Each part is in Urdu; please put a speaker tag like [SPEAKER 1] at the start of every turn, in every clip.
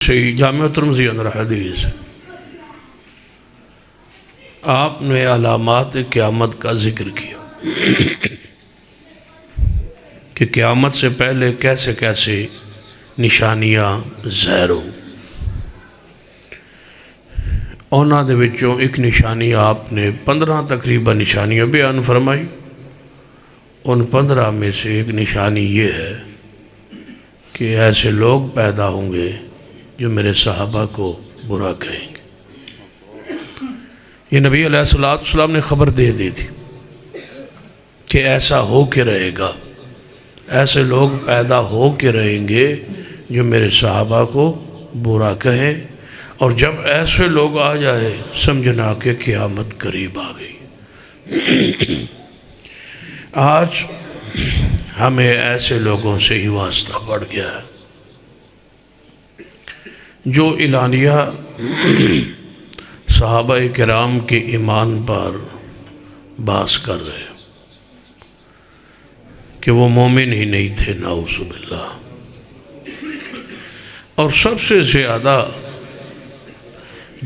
[SPEAKER 1] جامع ترمذی اندر حدیث آپ نے علامات قیامت کا ذکر کیا کہ قیامت سے پہلے کیسے کیسے نشانیاں ظاہر ہوں۔ اونا دے وچوں ایک نشانی آپ نے 15 تقریباً نشانیاں بیان فرمائی۔ ان 15 میں سے ایک نشانی یہ ہے کہ ایسے لوگ پیدا ہوں گے جو میرے صحابہ کو برا کہیں گے۔ یہ نبی علیہ السلام نے خبر دے دی تھی کہ ایسا ہو کے رہے گا، ایسے لوگ پیدا ہو کے رہیں گے جو میرے صحابہ کو برا کہیں، اور جب ایسے لوگ آ جائے سمجھنا کہ قیامت قریب آ گئی۔ آج ہمیں ایسے لوگوں سے ہی واسطہ بڑھ گیا ہے جو اعلانیہ صحابہ کرام کے ایمان پر باس کر رہے ہیں کہ وہ مومن ہی نہیں تھے، نعوذ باللہ۔ اور سب سے زیادہ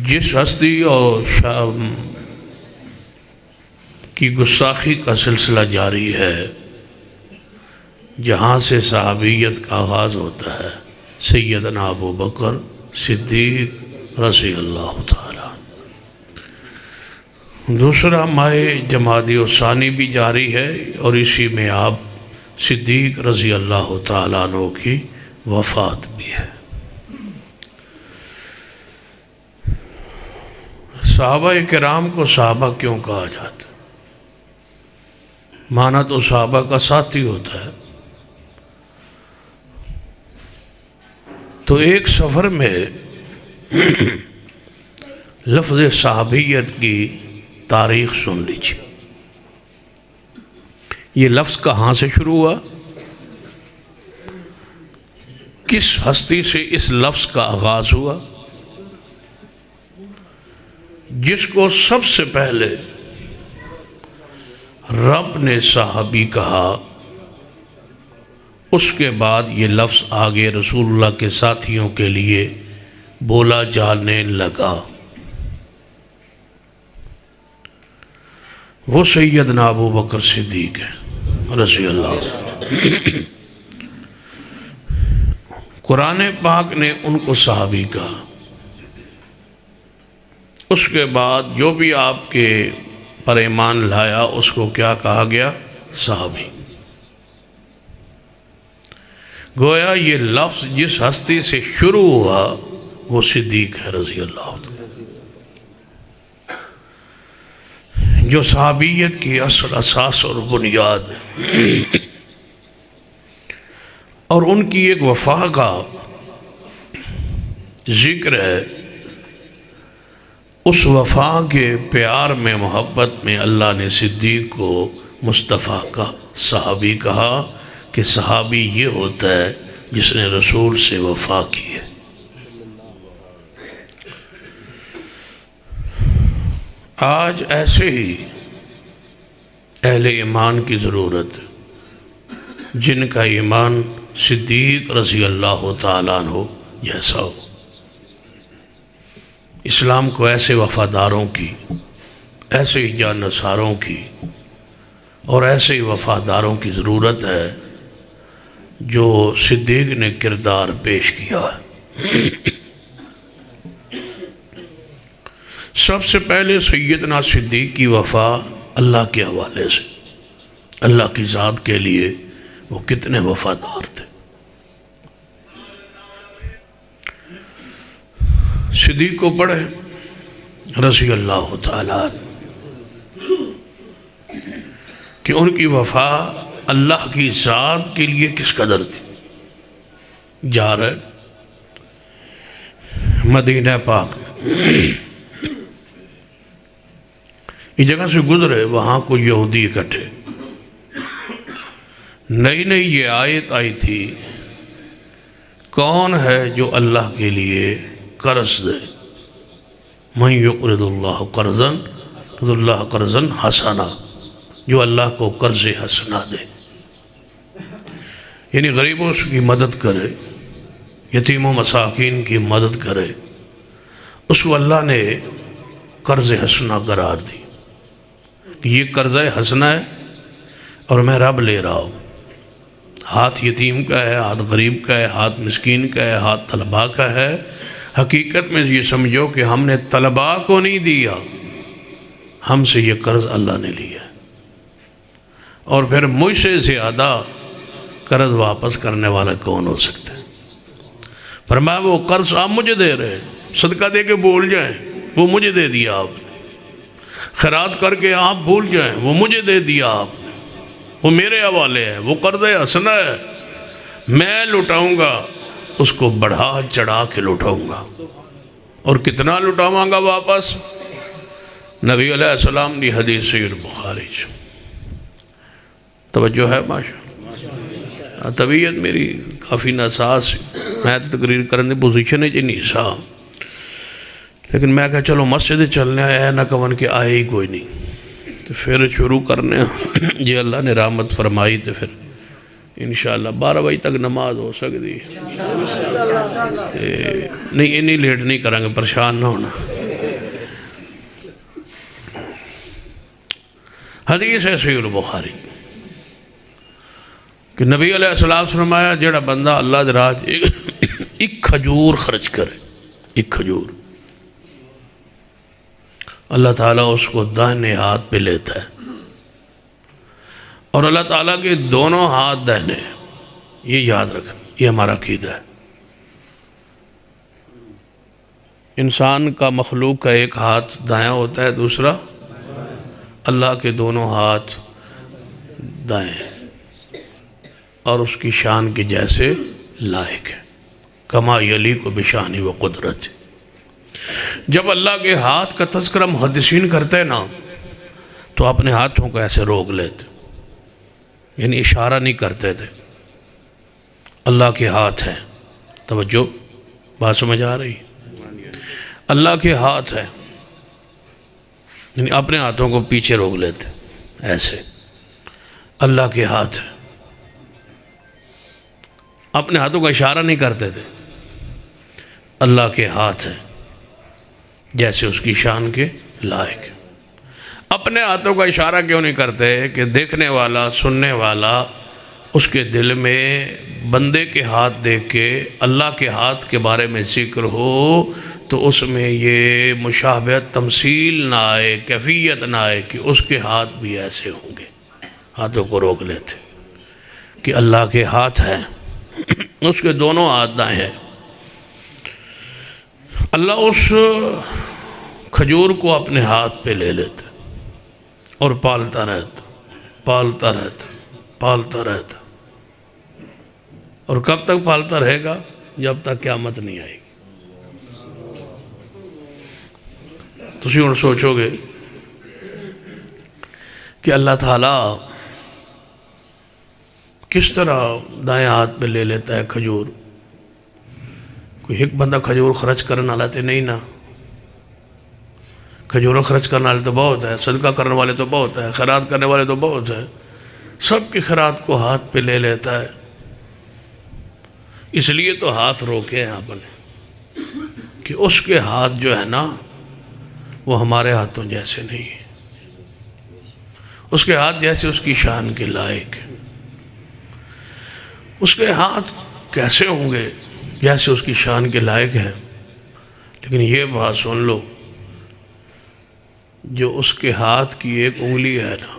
[SPEAKER 1] جس ہستی اور شام کی گستاخی کا سلسلہ جاری ہے، جہاں سے صحابیت کا آغاز ہوتا ہے، سیدنا ابو بکر صدیق رضی اللہ تعالیٰ، دوسرا ماہ جمادی الثانی بھی جاری ہے، اور اسی میں آپ صدیق رضی اللہ تعالیٰ عنہ کی وفات بھی ہے۔ صحابہ کرام کو صحابہ کیوں کہا جاتا ہے؟ مانا تو صحابہ کا ساتھی ہوتا ہے۔ تو ایک سفر میں لفظ صحابیت کی تاریخ سن لیجیے۔ یہ لفظ کہاں سے شروع ہوا؟ کس ہستی سے اس لفظ کا آغاز ہوا؟ جس کو سب سے پہلے رب نے صحابی کہا، اس کے بعد یہ لفظ آگے رسول اللہ کے ساتھیوں کے لیے بولا جانے لگا۔ وہ سیدنا ابو بکر صدیق ہے رضی اللہ۔ قرآن پاک نے ان کو صحابی کہا۔ اس کے بعد جو بھی آپ کے پر ایمان لایا اس کو کیا کہا گیا؟ صحابی۔ گویا یہ لفظ جس ہستی سے شروع ہوا وہ صدیق ہے رضی اللہ عنہ، جو صحابیت کی اصل اساس اور بنیاد ہے، اور ان کی ایک وفا کا ذکر ہے۔ اس وفا کے پیار میں، محبت میں اللہ نے صدیق کو مصطفیٰ کا صحابی کہا کہ صحابی یہ ہوتا ہے جس نے رسول سے وفا کی ہے۔ آج ایسے ہی اہل ایمان کی ضرورت ہے جن کا ایمان صدیق رضی اللہ تعالیٰ عنہ جیسا ہو۔ اسلام کو ایسے وفاداروں کی، ایسے ہی جانصاروں کی اور ایسے ہی وفاداروں کی ضرورت ہے جو صدیق نے کردار پیش کیا ہے۔ سب سے پہلے سیدنا صدیق کی وفا اللہ کے حوالے سے، اللہ کی ذات کے لیے وہ کتنے وفادار تھے۔ صدیق کو پڑھے رضی اللہ تعالیٰ کہ ان کی وفا اللہ کی ذات کے لیے کس قدر تھی۔ جا رہے مدینہ پاک میں، اس جگہ سے گزرے، وہاں کو یہودی اکٹھے، نئی نئی یہ آیت آئی تھی، کون ہے جو اللہ کے لیے قرض دے؟ من یقرض اللہ قرضاً رض اللہ قرضاً حسنا، جو اللہ کو قرض حسنا دے، یعنی غریبوں کی مدد کرے، یتیم و مساکین کی مدد کرے، اس کو اللہ نے قرض حسنہ قرار دی کہ یہ قرض حسنہ ہے اور میں رب لے رہا ہوں۔ ہاتھ یتیم کا ہے، ہاتھ غریب کا ہے، ہاتھ مسکین کا ہے، ہاتھ طلباء کا ہے۔ حقیقت میں یہ سمجھو کہ ہم نے طلباء کو نہیں دیا، ہم سے یہ قرض اللہ نے لیا، اور پھر مجھ سے زیادہ قرض واپس کرنے والا کون ہو سکتا ہے؟ فرمایا وہ قرض آپ مجھے دے رہے ہیں، صدقہ دے کے بھول جائیں وہ مجھے دے دیا آپ نے، خیرات کر کے آپ بھول جائیں وہ مجھے دے دیا آپ نے، وہ میرے حوالے ہے، وہ قرض حسنہ ہے، میں لٹاؤں گا، اس کو بڑھا چڑھا کے لٹاؤں گا۔ اور کتنا لٹاؤں گا واپس؟ نبی علیہ السلام کی حدیث صحیح بخاری۔ توجہ ہے ماشاءاللہ؟ طبیعت میری کافی ناساز، میں تقریر کرنے پوزیشن ہے جی نہیں سا، لیکن میں کہا چلو مسجد چلنے آیا نہ کون کہ آئے ہی کوئی نہیں، تو پھر شروع کرنے جی اللہ نے رحمت فرمائی تو پھر انشاءاللہ 12 بجے تک نماز ہو سکتی نہیں، انہی لیٹ نہیں کریں گے، پریشان نہ ہونا۔ حدیث ہے صحیح البخاری کہ نبی علیہ السلام فرمایا جڑا بندہ اللہ دے راہ ایک کھجور خرچ کرے، ایک کھجور، اللہ تعالیٰ اس کو دائنے ہاتھ پہ لیتا ہے، اور اللہ تعالیٰ کے دونوں ہاتھ دائنے، یہ یاد رکھیں، یہ ہمارا عقیدہ ہے۔ انسان کا مخلوق کا ایک ہاتھ دائیں ہوتا ہے، دوسرا اللہ کے دونوں ہاتھ دائیں، اور اس کی شان کے جیسے لائق ہے، کما یلیق بشانی و قدرت۔ جب اللہ کے ہاتھ کا تذکرہ محدثین کرتے نا تو اپنے ہاتھوں کو ایسے روک لیتے، یعنی اشارہ نہیں کرتے تھے، اللہ کے ہاتھ ہیں، توجہ بات سمجھ آ رہی؟ اللہ کے ہاتھ ہیں، یعنی اپنے ہاتھوں کو پیچھے روک لیتے ایسے، اللہ کے ہاتھ ہیں، اپنے ہاتھوں کا اشارہ نہیں کرتے تھے، اللہ کے ہاتھ ہیں جیسے اس کی شان کے لائق۔ اپنے ہاتھوں کا اشارہ کیوں نہیں کرتے کہ دیکھنے والا، سننے والا، اس کے دل میں بندے کے ہاتھ دیکھ کے اللہ کے ہاتھ کے بارے میں ذکر ہو تو اس میں یہ مشابہت تمثیل نہ آئے، کیفیت نہ آئے کہ اس کے ہاتھ بھی ایسے ہوں گے۔ ہاتھوں کو روک لیتے کہ اللہ کے ہاتھ ہیں، اس کے دونوں ہاتھ دائیں ہیں۔ اللہ اس کھجور کو اپنے ہاتھ پہ لے لیتے اور پالتا رہتا، پالتا رہتا، پالتا رہتا، اور کب تک پالتا رہے گا؟ جب تک قیامت نہیں آئے گی۔ تسی اور سوچو گے کہ اللہ تعالیٰ کس طرح دائیں ہاتھ پہ لے لیتا ہے کھجور؟ کوئی ایک بندہ کھجور خرچ کرنے والا تے نہیں نا، کھجور خرچ کرنے والے تو بہت ہے، صدقہ کرنے والے تو بہت ہے، خیرات کرنے والے تو بہت ہے، سب کی خیرات کو ہاتھ پہ لے لیتا ہے۔ اس لیے تو ہاتھ روکے ہیں آپ نے کہ اس کے ہاتھ جو ہے نا وہ ہمارے ہاتھوں جیسے نہیں ہیں، اس کے ہاتھ جیسے اس کی شان کے لائق ہے۔ اس کے ہاتھ کیسے ہوں گے؟ جیسے اس کی شان کے لائق ہے۔ لیکن یہ بات سن لو، جو اس کے ہاتھ کی ایک انگلی ہے نا،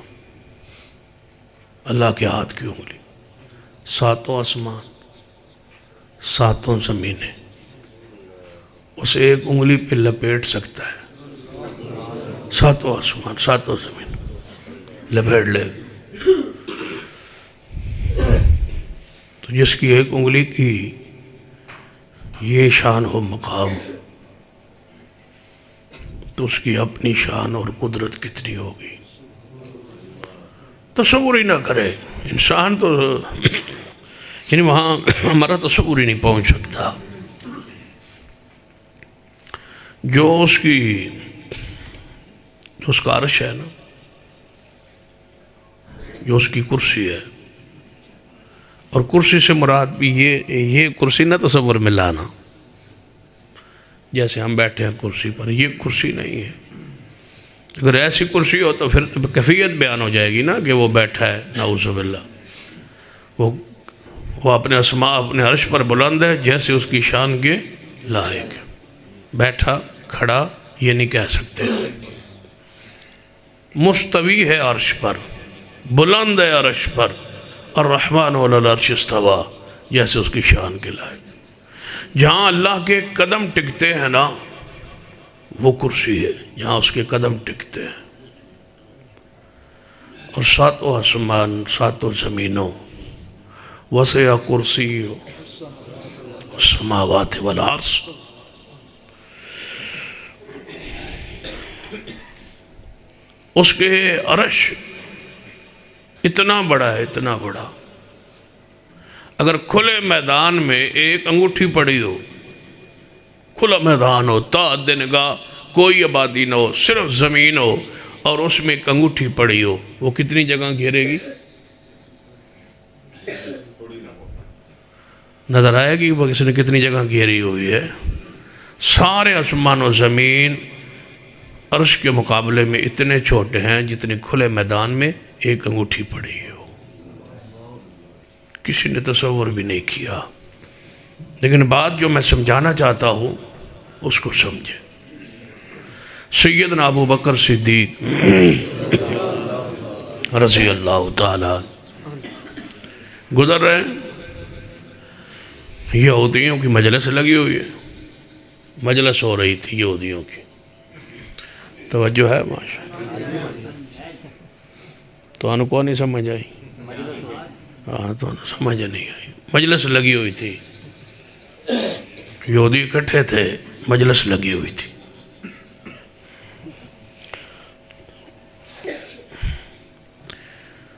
[SPEAKER 1] اللہ کے ہاتھ کی انگلی، ساتوں آسمان، ساتوں زمینیں اس ایک انگلی پہ لپیٹ سکتا ہے، ساتوں آسمان، ساتوں زمین لپیٹ لے۔ تو جس کی ایک انگلی کی یہ شان ہو مقام، تو اس کی اپنی شان اور قدرت کتنی ہوگی؟ تصور ہی نہ کرے انسان تو، یعنی وہاں ہمارا تصور ہی نہیں پہنچ سکتا۔ جو اس کی، جو اس کا عرش ہے نا، جو اس کی کرسی ہے، اور کرسی سے مراد بھی یہ کرسی نہ تصور میں لانا، جیسے ہم بیٹھے ہیں کرسی پر، یہ کرسی نہیں ہے۔ اگر ایسی کرسی ہو تو پھر کیفیت بیان ہو جائے گی نا کہ وہ بیٹھا ہے، نعوذ باللہ۔ وہ اپنے اسماء اپنے عرش پر بلند ہے جیسے اس کی شان کے لائق ہے۔ بیٹھا کھڑا یہ نہیں کہہ سکتے۔ مستوی ہے عرش پر، بلند ہے عرش پر، الرحمن علی العرش استویٰ، جیسے اس کی شان کے لائق۔ جہاں اللہ کے قدم ٹکتے ہیں نا وہ کرسی ہے، جہاں اس کے قدم ٹکتے ہیں۔ اور ساتوں آسمان ساتوں زمینوں وسع کرسی السماوات والارض۔ اس کے عرش اتنا بڑا ہے، اتنا بڑا، اگر کھلے میدان میں ایک انگوٹھی پڑی ہو، کھلا میدان ہو، تا حد نگاہ کوئی آبادی نہ ہو، صرف زمین ہو، اور اس میں ایک انگوٹھی پڑی ہو، وہ کتنی جگہ گھیرے گی؟ نظر آئے گی وہ کس نے کتنی جگہ گھیری ہوئی ہے؟ سارے آسمان و زمین عرش کے مقابلے میں اتنے چھوٹے ہیں جتنے کھلے میدان میں ایک انگوٹھی پڑی ہو۔ کسی نے تصور بھی نہیں کیا، لیکن بات جو میں سمجھانا چاہتا ہوں اس کو سمجھے۔ سیدنا ابو بکر صدیق رضی اللہ تعالیٰ گزر رہے ہیں، یہودیوں کی مجلس لگی ہوئی ہے، مجلس ہو رہی تھی یہودیوں کی، توجہ ہے ماشاءاللہ؟ تو انہوں کو نہیں سمجھ آئی؟ ہاں تو سمجھ نہیں آئی۔ مجلس لگی ہوئی تھی، یہودی اکٹھے تھے، مجلس لگی ہوئی تھی۔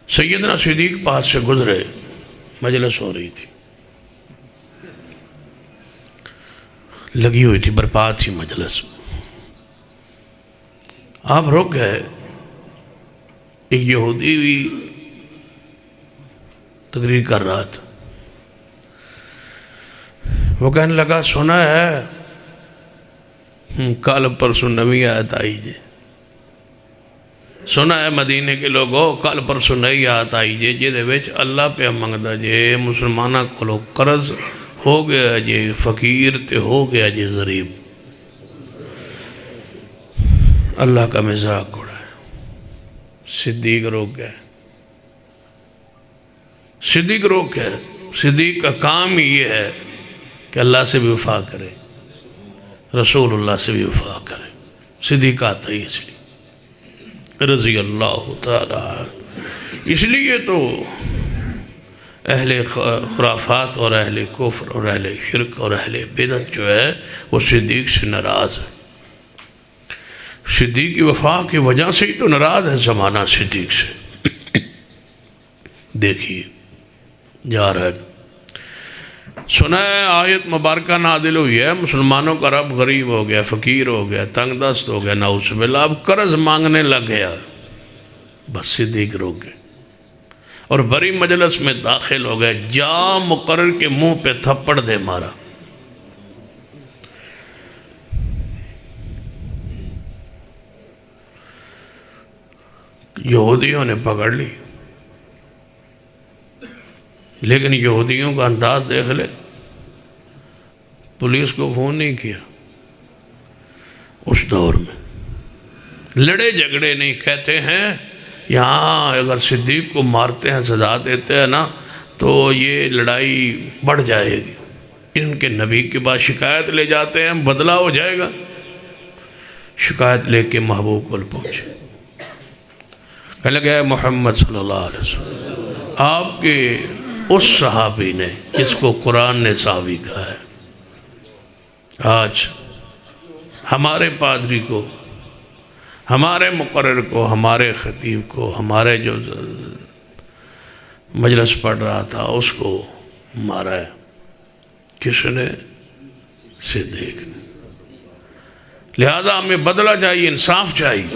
[SPEAKER 1] سیدنا صدیق پاس سے گزرے، مجلس ہو رہی تھی، لگی ہوئی تھی، برپا تھی مجلس۔ آپ رک گئے، ایک یہودی بھی تقریر کر رہا تھا، وہ کہنے لگا سنا ہے کل پرسوں نوی آیت آئی جے، سنا ہے مدینے کے لوگوں کل پرسوں نئی آیت آئی جے جے وچ اللہ پہ منگدا جے مسلمانہ کولوں قرض ہو گیا جے فقیر تے ہو گیا جے غریب۔ اللہ کا مذاق اڑا ہے۔ صدیق روک گئے، صدیق روک گئے۔ صدیق کا کام ہی یہ ہے کہ اللہ سے بھی وفا کرے، رسول اللہ سے بھی وفا کرے۔ صدیق آتا ہی اس لیے رضی اللہ تعالیٰ عنہ۔ اس لیے تو اہل خرافات اور اہل کفر اور اہل شرک اور اہل بدعت جو ہے وہ صدیق سے ناراض ہے۔ صدیق کی وفا کی وجہ سے ہی تو ناراض ہے زمانہ صدیق سے۔ دیکھیے جا رہا ہے، سنا ہے آیت مبارکہ نازل ہوئی ہے، مسلمانوں کا رب غریب ہو گیا، فقیر ہو گیا، تنگ دست ہو گیا، نعوذ باللہ، اب قرض مانگنے لگ گیا۔ بس صدیق روک گئے اور بڑی مجلس میں داخل ہو گئے، جا مقرر کے منہ پہ تھپڑ دے مارا۔ یہودیوں نے پکڑ لی، لیکن یہودیوں کا انداز دیکھ لے، پولیس کو فون نہیں کیا اس دور میں، لڑے جھگڑے نہیں۔ کہتے ہیں یہاں اگر صدیق کو مارتے ہیں سزا دیتے ہیں نا تو یہ لڑائی بڑھ جائے گی، ان کے نبی کے پاس شکایت لے جاتے ہیں، بدلہ ہو جائے گا۔ شکایت لے کے محبوب کو پہنچے، کہنے لگا ہے محمد صلی اللہ علیہ وسلم، آپ کے اس صحابی نے جس کو قرآن نے صحابی کہا ہے، آج ہمارے پادری کو، ہمارے مقرر کو، ہمارے خطیب کو، ہمارے جو مجلس پڑھ رہا تھا اس کو مارا ہے۔ کس نے؟ صدیق نے۔ لہذا ہمیں بدلہ چاہیے، انصاف چاہیے۔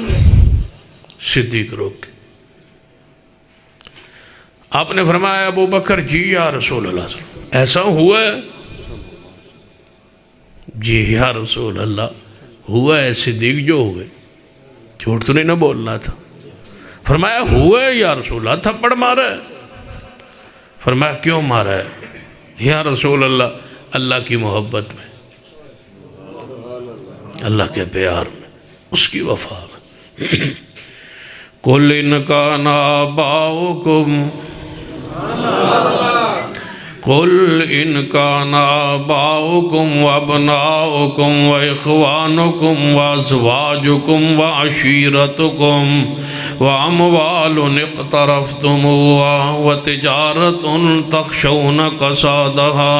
[SPEAKER 1] صدیق روک کے آپ نے فرمایا ابو بکر جی یا رسول اللہ صلی اللہ علیہ وسلم ایسا ہوا ہے؟ جی یا رسول اللہ ہوا ہے صدیق جو ہوئے، جھوٹ تو نہیں نہ بولنا تھا۔ فرمایا ہوا ہے یا رسول اللہ، تھپڑ مارا ہے؟ فرمایا کیوں مارا ہے؟ یا رسول اللہ اللہ کی محبت میں، اللہ کے پیار میں، اس کی وفا میں۔ قُلْ إِنْ كَانَ آبَاؤُكُمْ قُلْ إِنْ كَانَ آبَاؤُكُمْ وَأَبْنَاؤُكُمْ وَإِخْوَانُكُمْ وَأَزْوَاجُكُمْ وَعَشِيرَتُكُمْ وَأَمْوَالٌ اقْتَرَفْتُمُوهَا وَتِجَارَةٌ تَخْشَوْنَ كَسَادَهَا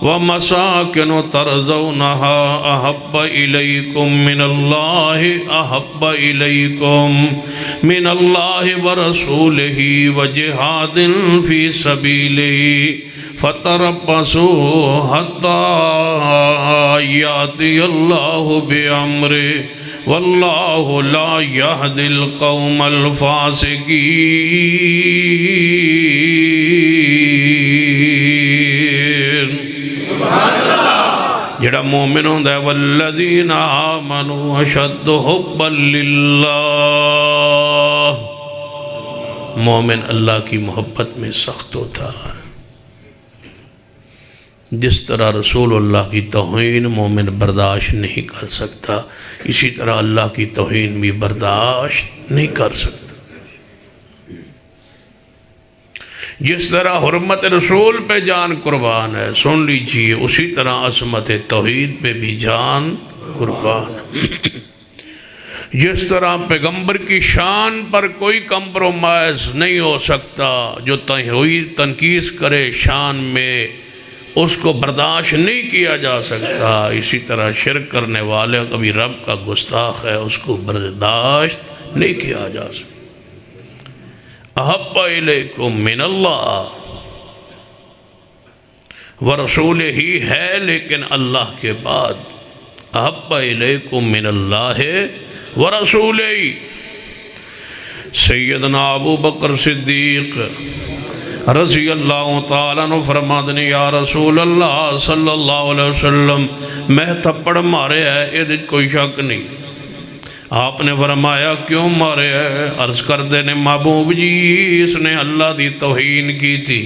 [SPEAKER 1] وَمَسَاكِنُ تَرْضَوْنَهَا أَحَبَّ إِلَيْكُم مِّنَ اللَّهِ وَرَسُولِهِ وَجِهَادٍ فِي سَبِيلِهِ فَتَرَبَّصُوا حَتَّى يَأْتِيَ اللَّهُ بِأَمْرِهِ وَاللَّهُ لَا يَهْدِي الْقَوْمَ الْفَاسِقِينَ۔ جڑا مومن ہوندہ ہے والذین آمنوا اشد حبا للہ، مومن اللہ کی محبت میں سخت ہوتا ہے۔ جس طرح رسول اللہ کی توہین مومن برداشت نہیں کر سکتا، اسی طرح اللہ کی توہین بھی برداشت نہیں کر سکتا۔ جس طرح حرمت رسول پہ جان قربان ہے، سن لیجئے، اسی طرح عظمت توحید پہ بھی جان قربان ہے۔ جس طرح پیغمبر کی شان پر کوئی کمپرومائز نہیں ہو سکتا، جو توحید تنقیص کرے شان میں اس کو برداشت نہیں کیا جا سکتا، اسی طرح شرک کرنے والے کبھی رب کا گستاخ ہے، اس کو برداشت نہیں کیا جا سکتا۔ احب الیکم من اللہ ورسولہ ہی ہے، لیکن اللہ کے بعد احب الیکم من اللہ ورسولہ۔ سیدنا ابو بکر صدیق رضی اللہ تعالیٰ عنہ فرماتے ہیں یا رسول اللہ صلی اللہ علیہ وسلم میں تھپڑ مارے ہے، یہ کوئی شک نہیں۔ آپ نے فرمایا کیوں مارے ہے؟ عرض کر دینے محبوب جی اس نے اللہ کی توہین کی تھی،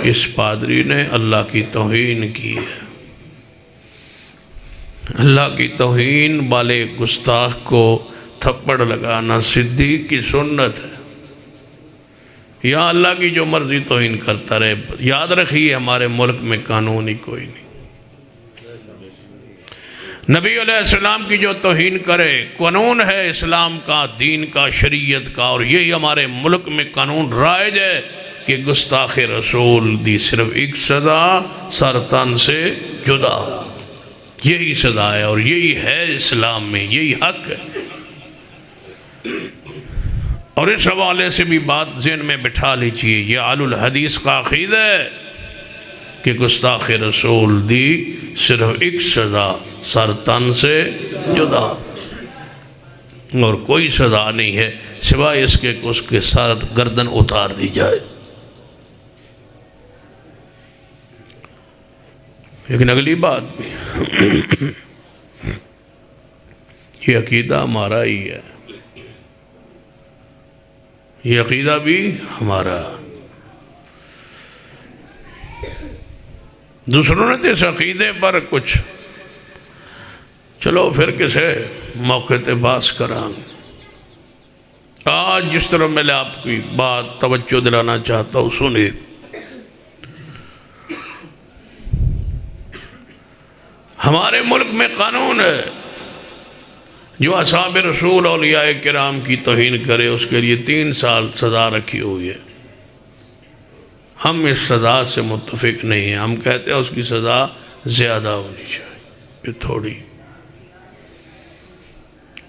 [SPEAKER 1] اس پادری نے اللہ کی توہین کی ہے۔ اللہ کی توہین والے گستاخ کو تھپڑ لگانا صدیق کی سنت ہے۔ یا اللہ کی جو مرضی توہین کرتا رہے، یاد رکھیے ہمارے ملک میں قانون ہی کوئی نہیں۔ نبی علیہ السلام کی جو توہین کرے، قانون ہے اسلام کا، دین کا، شریعت کا، اور یہی ہمارے ملک میں قانون رائج ہے کہ گستاخ رسول دی صرف ایک سزا سر تن سے جدا، یہی سزا ہے اور یہی ہے اسلام میں، یہی حق ہے۔ اور اس حوالے سے بھی بات ذہن میں بٹھا لیجئے، یہ اہل الحدیث کا عقیدہ ہے کہ گستاخ رسول دی صرف ایک سزا سر تن سے جدا، اور کوئی سزا نہیں ہے سوائے اس کے کہ اس کے سر گردن اتار دی جائے۔ لیکن اگلی بات بھی یہ عقیدہ ہمارا ہی ہے، یہ عقیدہ بھی ہمارا۔ دوسروں نے تو اس عقیدے پر کچھ چلو پھر کسے موقع تے باس کران۔ آج جس طرح میں آپ کی بات توجہ دلانا چاہتا ہوں، سنیں۔ ہمارے ملک میں قانون ہے، جو اصحاب رسول اولیاء کرام کی توہین کرے اس کے لیے 3 سال سزا رکھی ہوئی ہے۔ ہم اس سزا سے متفق نہیں ہیں، ہم کہتے ہیں اس کی سزا زیادہ ہونی چاہیے، یہ تھوڑی۔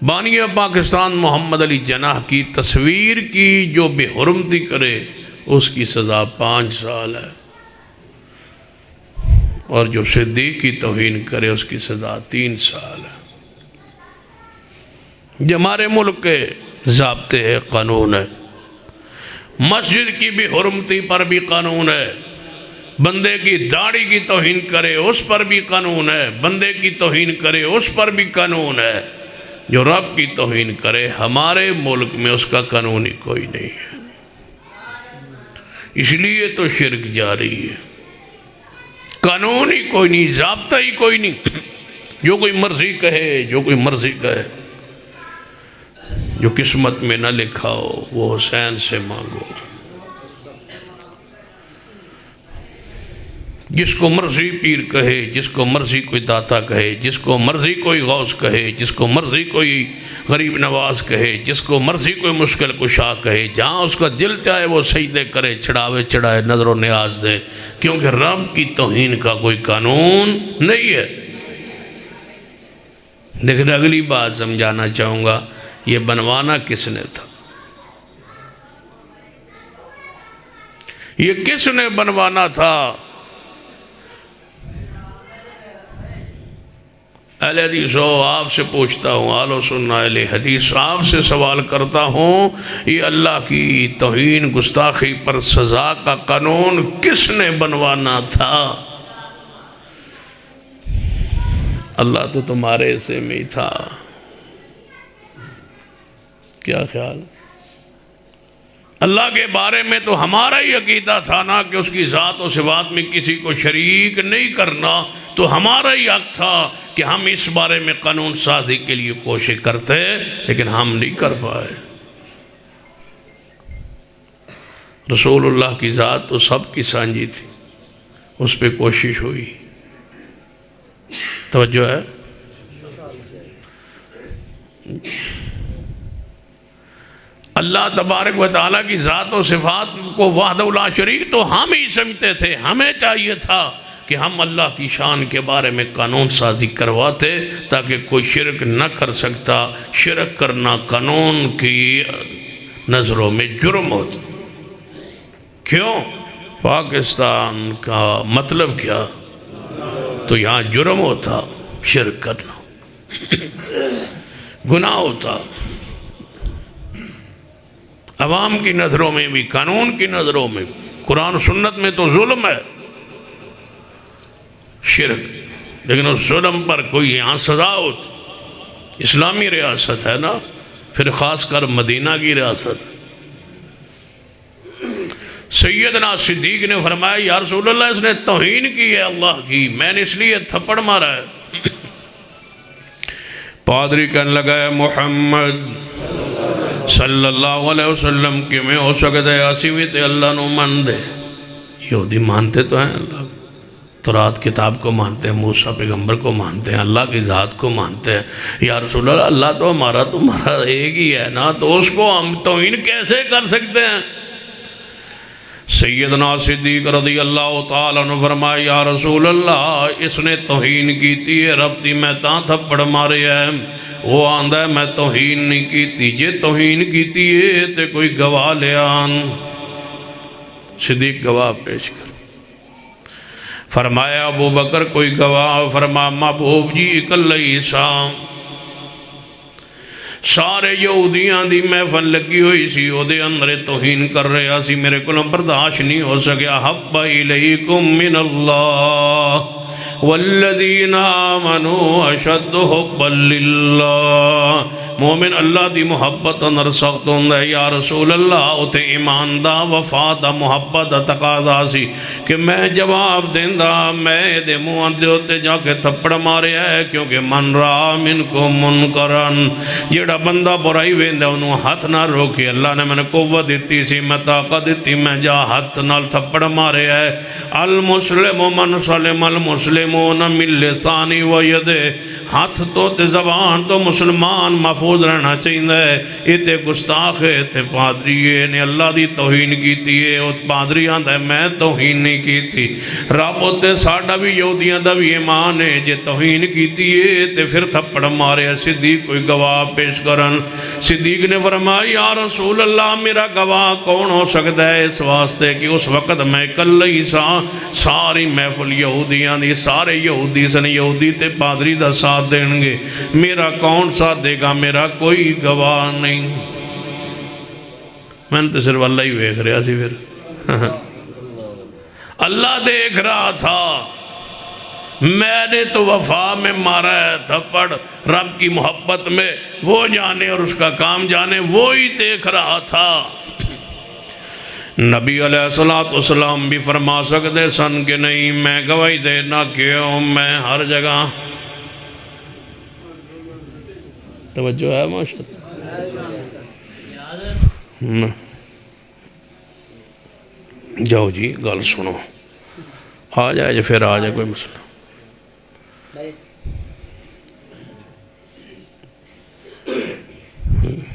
[SPEAKER 1] بانی پاکستان محمد علی جناح کی تصویر کی جو بے حرمتی کرے اس کی سزا 5 سال ہے، اور جو صدیق کی توہین کرے اس کی سزا 3 سال ہے۔ یہ ہمارے ملک کے ضابطے ہیں، قانون ہے۔ مسجد کی بھی حرمتی پر بھی قانون ہے، بندے کی داڑھی کی توہین کرے اس پر بھی قانون ہے، بندے کی توہین کرے اس پر بھی قانون ہے۔ جو رب کی توہین کرے ہمارے ملک میں اس کا قانون ہی کوئی نہیں ہے، اس لیے تو شرک جاری ہے، قانون ہی کوئی نہیں، ضابطہ ہی کوئی نہیں، جو کوئی مرضی کہے، جو کوئی مرضی کہے۔ جو قسمت میں نہ لکھا ہو وہ حسین سے مانگو، جس کو مرضی پیر کہے، جس کو مرضی کوئی داتا کہے، جس کو مرضی کوئی غوث کہے، جس کو مرضی کوئی غریب نواز کہے، جس کو مرضی کوئی مشکل کشا کہے، جہاں اس کا دل چاہے وہ سجدے کرے، چڑھاوے چڑھائے، نظر و نیاز دے، کیونکہ رب کی توہین کا کوئی قانون نہیں ہے۔ لیکن اگلی بات سمجھانا چاہوں گا، یہ بنوانا کس نے تھا؟ یہ کس نے بنوانا تھا؟ اہل حدیث ہو، آپ سے پوچھتا ہوں، اہل سنہ اہل حدیث، آپ سے سوال کرتا ہوں، یہ اللہ کی توہین گستاخی پر سزا کا قانون کس نے بنوانا تھا؟ اللہ تو تمہارے حصے میں ہی تھا، کیا خیال؟ اللہ کے بارے میں تو ہمارا ہی عقیدہ تھا نا کہ اس کی ذات و صفات میں کسی کو شریک نہیں کرنا، تو ہمارا ہی حق تھا کہ ہم اس بارے میں قانون سازی کے لیے کوشش کرتے، لیکن ہم نہیں کر پائے۔ رسول اللہ کی ذات تو سب کی سانجھی تھی، اس پہ کوشش ہوئی، توجہ ہے؟ اللہ تبارک و تعالیٰ کی ذات و صفات کو وحدہ لا شریک تو ہم ہی سمجھتے تھے، ہمیں چاہیے تھا کہ ہم اللہ کی شان کے بارے میں قانون سازی کرواتے تاکہ کوئی شرک نہ کر سکتا۔ شرک کرنا قانون کی نظروں میں جرم ہوتا۔ کیوں؟ پاکستان کا مطلب کیا؟ تو یہاں جرم ہوتا شرک کرنا، گناہ ہوتا، عوام کی نظروں میں بھی، قانون کی نظروں میں بھی، قرآن و سنت میں تو ظلم ہے شرک، لیکن اس ظلم پر کوئی یہاں سزا ہوتی۔ اسلامی ریاست ہے نا، پھر خاص کر مدینہ کی ریاست۔ سیدنا صدیق نے فرمایا، یا رسول اللہ اس نے توہین کی ہے اللہ کی، میں نے اس لیے تھپڑ مارا ہے۔ پادری کہنے لگا ہے محمد صلی اللہ علیہ وسلم کہ میں ہو سکتا ہے ایسی بھی تے اللہ نو مان دے۔ یہودی مانتے تو ہیں اللہ کو، تورات کتاب کو مانتے ہیں، موسیٰ پیغمبر کو مانتے ہیں، اللہ کی ذات کو مانتے ہیں۔ یا رسول اللہ اللہ تو ہمارا تمہارا ایک ہی ہے نا، تو اس کو ہم توہین کیسے کر سکتے ہیں؟ سیدنا صدیق رضی اللہ تعالیٰ عنہ فرمایا، یا رسول اللہ اس نے توہین کی تھی رب دی، میں تاں تھپڑ مارے ہے۔ وہ آندہ ہے میں توہین نہیں کی تھی، یہ توہین کی تھی تے کوئی گواہ لے آن۔ صدیق گواہ پیش کر۔ فرمایا ابو بکر کوئی گواہ؟ فرمایا محبوب جی اکلہ عیسیٰ۔ سارے یہودیاں دی محفل لگی ہوئی سی، او دے اندر توہین کر رہے سی، میرے کو برداشت نہیں ہو سکیا۔ حب الیکم من اللہ والذین آمنوا اشد حبا للہ۔ مومن اللہ دی محبت اندر سخت ہوندہ ہے۔ یا رسول اللہ اتے ایمان دا وفا دا محبت دا تقاضا سی کہ میں جواب دیندہ، میں دے منہ دے ہوتے جا کے تھپڑ مارے ہے، کیونکہ من را من کو منکرن، جیڑا بندہ برائی ویندہ انہوں ہاتھ نہ روکے۔ اللہ نے میں نے قوت دیتی سی، میں طاقت دیتی، میں جا ہاتھ نال تھپڑ مارے ہے۔ المسلم من سلم المسلمون من لسانی و یدے، ہاتھ تو تے زبان تو مسلمان محفوظ رہنا چاہیے۔ یہ تے گستاخ ہے، تے پادری نے اللہ دی توہین کی تھی، پادری آندہ ہے میں توہین نہیں کی تھی۔ رب تے ساڑھا بھی یہودیاں دا بھی ایمان ہے، جے توہین کی تھی تے پھر تھپڑ مارے۔ صدیق کوئی گواہ پیش کرن۔ صدیق نے فرمایا یا رسول اللہ میرا گواہ کون ہو سکتا ہے؟ اس واسطے کہ اس وقت میں کل ہی ساری محفل یہودیاں دی، سارے یہودی سن یہودی تے پادری دا ساتھ دیں گے، میرا کون ساتھ دے گا؟ میرا کوئی گواہ نہیں۔ میں نے تو صرف اللہ ہی دیکھ رہا سی پھر اللہ دیکھ رہا تھا، میں نے تو وفا میں مارا ہے تھپڑ، رب کی محبت میں وہ جانے اور اس کا کام جانے، وہی دیکھ رہا تھا۔ نبی علیہ السلام بھی فرما سکتے سن کہ نہیں میں گواہی دینا کیوں، میں ہر جگہ، توجہ ہے ماشاءاللہ، جاؤ جی گل سنو، آ جائے جی پھر آ جائے کوئی مسئلہ۔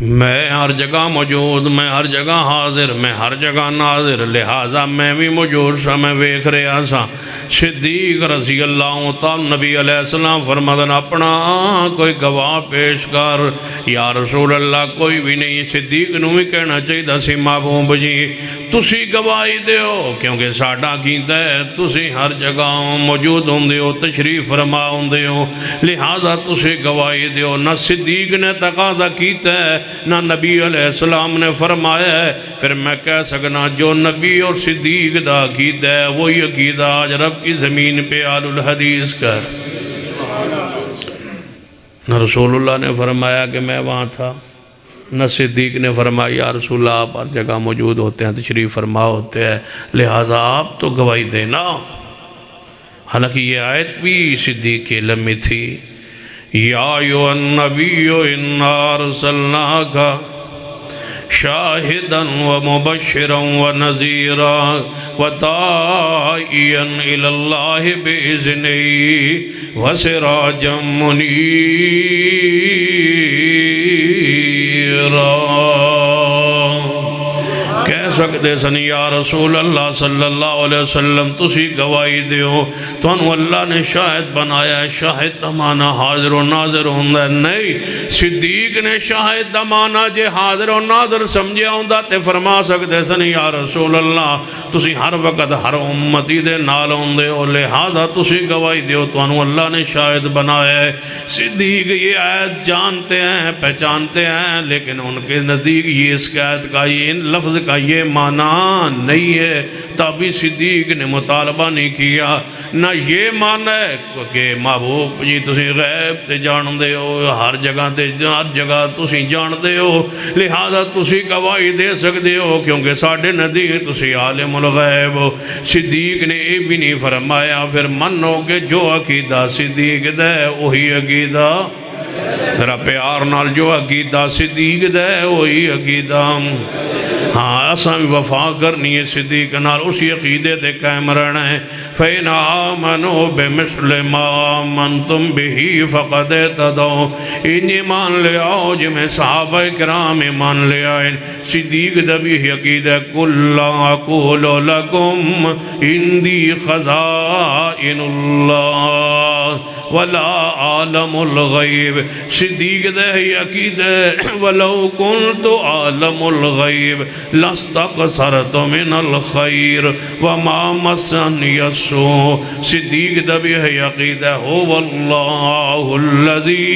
[SPEAKER 1] میں ہر جگہ موجود، میں ہر جگہ حاضر، میں ہر جگہ ناظر، لہٰذا میں بھی موجود سا، میں ویکھ رہا سا۔ صدیق رضی اللہ تعالی نبی علیہ السلام فرمایا اپنا کوئی گواہ پیش کر، یا رسول اللہ کوئی بھی نہیں۔ صدیق نو بھی کہنا چاہیے سی محبوب جی تسی گواہی دیو، کیونکہ ساڈا کیتا ہے تسی ہر جگہ موجود ہوندے ہو، تشریف فرما ہوندے ہو، لہٰذا تسی گواہی دیو۔ نہ صدیق نے تقاضا کیتا ہے نہ نبی علیہ السلام نے فرمایا ہے، پھر میں کہہ سکنا جو نبی اور صدیق دا عقیدہ ہے وہی عقیدہ آج رب کی زمین پہ آل الحدیث کر۔ نہ رسول اللہ نے فرمایا کہ میں وہاں تھا، نہ صدیق نے فرمایا یا رسول اللہ آپ ہر جگہ موجود ہوتے ہیں، تشریف فرما ہوتے ہیں، لہٰذا آپ تو گواہی دینا۔ حالانکہ یہ آیت بھی صدیق کے علم میں تھی، یا ایھا النبی انا ارسلناک شاہدا ومبشرا ونذیرا وداعیا الی اللہ بإذنہ وسراجا منیرا۔ کہہ سکتے سن یا رسول اللہ صلی اللہ علیہ وسلم تسی گواہی دیو، تو انہوں اللہ نے شاہد بنایا ہے۔ شاہد دمانا حاضر و ناظر ہوندہ ہے، نہیں صدیق نے شاہد دمانا جے حاضر و ناظر سمجھے ہوندہ تے فرما سکتے سن یا رسول اللہ تسی ہر وقت ہر امتی دے نال ہوندے ہو، لہذا تسی گواہی دیو، تو انہوں اللہ نے شاہد بنایا ہے۔ صدیق یہ آیت جانتے ہیں پہچانتے ہیں، لیکن ان کے نزدیک یہ اس آیت کا یہ لفظ کا یہ معنی نہیں ہے، تبھی صدیق نے مطالبہ نہیں کیا۔ نہ یہ معنی ہے کہ محبوب جی تسی غیب تے جان دے ہو، ہر جگہ تسی جان دے ہو، لہذا تسی گواہی دے سکتے ہو کیونکہ ساڑھے نزدیک تسی عالم الغیب ہو۔ صدیق نے یہ بھی نہیں فرمایا پھر منو کہ جو عقیدہ صدیق دے وہی عقیدہ، ذرا پیار نال جو عقیدہ صدیق دے وہی عقیدہ۔ ہاں اساں بھی وفا کرنی ہے صدیق نال، اسی عقیدے تے قائم رہنا ہے۔ فَإِنْ آمَنُوا بِمِثْلِ مَا آمَنْتُمْ بِهِ فَقَدْ اهْتَدَوْا، ان ایمان لے آؤ جمیں صحابہ کرام ایمان لے آئیں۔ صدیق دبی عقیدہ قُلْ لَا أَقُولُ لَكُمْ عِنْدِي خَزَائِنُ اللَّهِ وَلَا أَعْلَمُ الْغَيْبِ، صدیق دے عقیدہ وَلَوْ كُنْتُ أَعْلَمُ الْغَيْبِ لَاسْتَكْثَرْتُ مِنَ الْخَيْرِ وَمَا مَسَّنِيَ السُّوءُ، صدیق دبی عقیدہ هُوَ اللَّهُ الَّذِي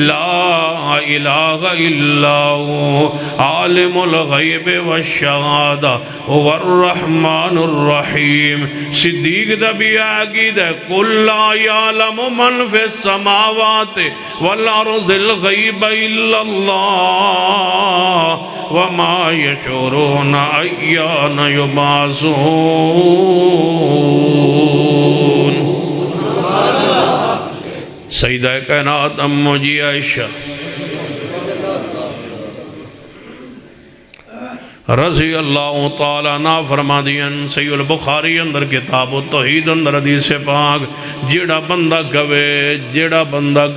[SPEAKER 1] لَا إِلَٰهَ إِلَّا هُوَ عَالِمُ الْغَيْبِ وَالشَّهَادَةِ هُوَ الرَّحْمَٰنُ الرَّحِيمُ، صدیق دبی عقیدہ قُلْ لَا يَعْلَمُ مَنْ فِي السَّمَاوَاتِ وَالْأَرْضِ الْغَيْبَ إِلَّا اللَّهُ وَمَا يَشْعُرُونَ أَيَّانَ يُبْعَثُونَ۔ سیدہ کائنات امّ جی عائشہ رضی اللہ تعالیٰ عنہ فرما دیا، صحیح البخاری اندر کتاب التوحید اندر حدیث پاک، جیڑا بندہ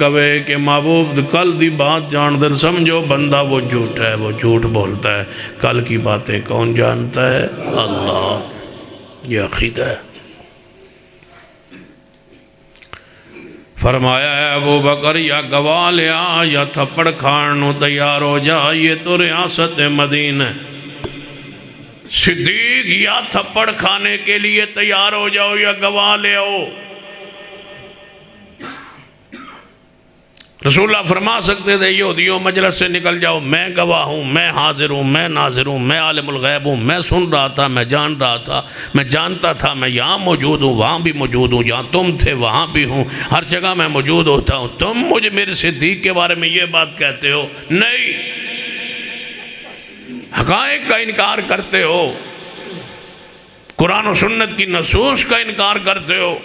[SPEAKER 1] گوے کہ محبوب کل دی بات جان در سمجھو بندہ وہ جھوٹ ہے، وہ جھوٹ بولتا ہے۔ کل کی باتیں کون جانتا ہے؟ اللہ۔ یہ عقیدہ ہے۔ فرمایا ہے ابو بکر یا گواہ لیا یا تھپڑ کھانو تیار ہو جا، یہ تو ریاست مدینہ ہے۔ صدیق یا تھپڑ کھانے کے لیے تیار ہو جاؤ یا گواہ لے آؤ۔ رسول اللہ فرما سکتے تھے یہودیوں مجلس سے نکل جاؤ، میں گواہ ہوں، میں حاضر ہوں، میں ناظر ہوں، میں عالم الغیب ہوں، میں سن رہا تھا، میں جان رہا تھا، میں جانتا تھا، میں یہاں موجود ہوں، وہاں بھی موجود ہوں، جہاں تم تھے وہاں بھی ہوں، ہر جگہ میں موجود ہوتا ہوں، تم مجھے میرے صدیق کے بارے میں یہ بات کہتے ہو؟ نہیں، حقائق کا انکار کرتے ہو، قرآن و سنت کی نصوص کا انکار کرتے ہو۔